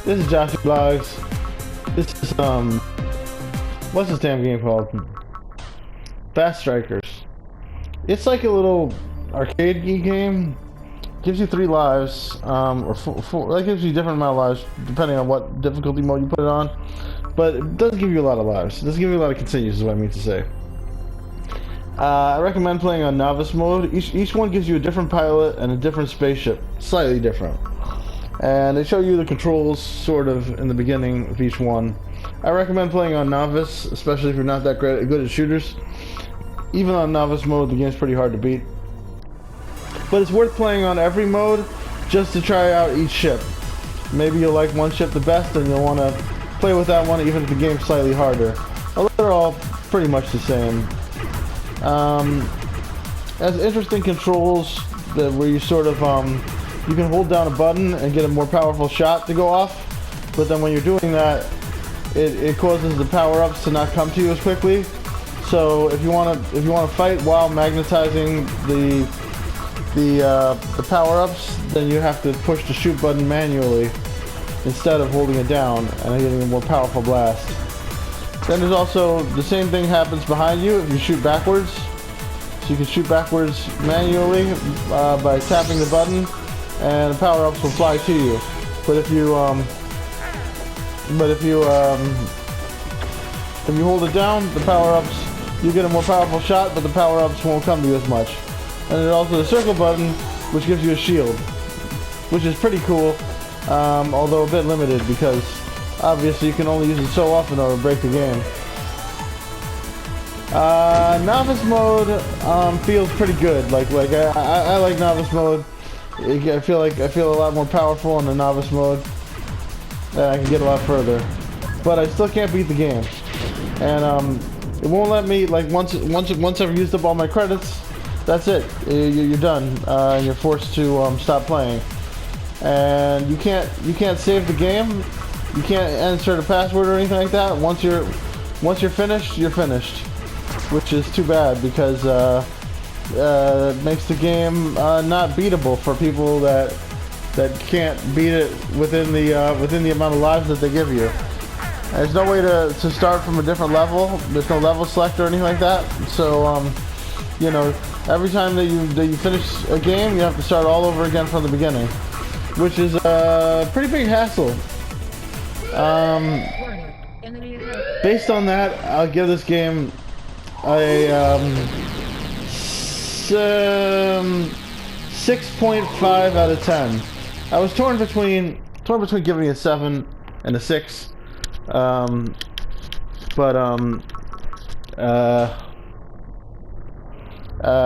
This is Josh Vlogs. This is what's this damn game called? Fast Strikers. It's like a little arcade game. Gives you 3 lives, or 4. That gives you a different amount of lives depending on what difficulty mode you put it on. But it does give you a lot of lives. It does give you a lot of continues, is what I mean to say. I recommend playing on novice mode. Each one gives you a different pilot and a different spaceship, slightly different. And they show you the controls sort of in the beginning of each one. I recommend playing on novice, especially if you're not that good at shooters. Even on novice mode, the game's pretty hard to beat. But it's worth playing on every mode just to try out each ship. Maybe you'll like one ship the best and you'll want to play with that one even if the game's slightly harder. Although they're all pretty much the same. Has interesting controls where you sort of you can hold down a button and get a more powerful shot to go off, but then when you're doing that, it causes the power-ups to not come to you as quickly. So if you want to fight while magnetizing the power-ups, then you have to push the shoot button manually instead of holding it down and getting a more powerful blast. Then there's also the same thing happens behind you if you shoot backwards. So you can shoot backwards manually by tapping the button, and the power-ups will fly to you. But if you hold it down, the power-ups, you get a more powerful shot, but the power-ups won't come to you as much. And there's also the circle button, which gives you a shield, which is pretty cool, although a bit limited because obviously you can only use it so often or it'll break the game. Novice mode feels pretty good. I like novice mode. I feel a lot more powerful in the novice mode, and I can get a lot further. But I still can't beat the game, and it won't let me. Like once I've used up all my credits, that's it. You're done. And you're forced to stop playing, and you can't save the game. You can't insert a password or anything like that. Once you're finished, you're finished, which is too bad because it makes the game not beatable for people that can't beat it within the amount of lives that they give you. There's no way to start from a different level. There's no level select or anything like that. So you know, every time that you finish a game, you have to start all over again from the beginning, which is a pretty big hassle. Based on that, I'll give this game a 6.5 out of 10. I was torn between giving it a 7 and a 6, I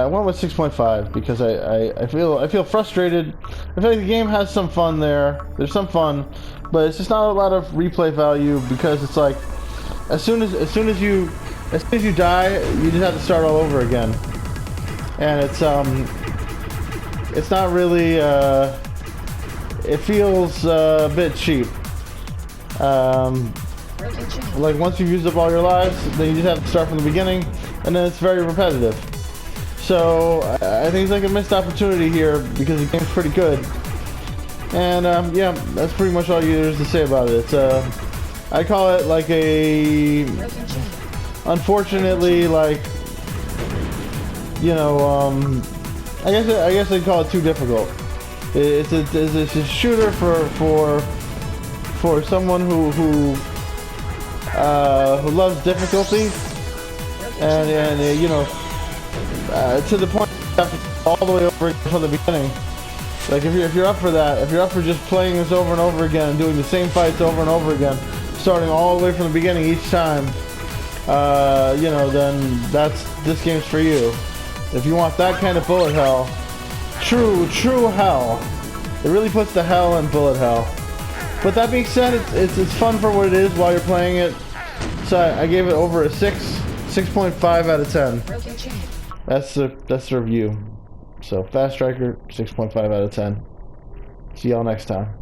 went with 6.5 because I feel frustrated. I feel like the game has some fun there. There's some fun, but it's just not a lot of replay value because it's like as soon as you die, you just have to start all over again, and it's not really. It feels a bit cheap. Like once you've used up all your lives, then you just have to start from the beginning, and then it's very repetitive. So I think it's like a missed opportunity here because the game's pretty good. And yeah, that's pretty much all there's to say about it. It's I call it like a, unfortunately, like, you know, I guess I'd call it too difficult. It's a shooter for someone who loves difficulty, and you know, to the point you have to go all the way over again from the beginning. Like if you're up for that, if you're up for just playing this over and over again and doing the same fights over and over again, starting all the way from the beginning each time, you know, then this game's for you. If you want that kind of bullet hell, true hell, it really puts the hell in bullet hell. But that being said, it's fun for what it is while you're playing it. So I gave it over a 6.5 out of 10. That's the review. So Fast Striker, 6.5 out of 10. See y'all next time.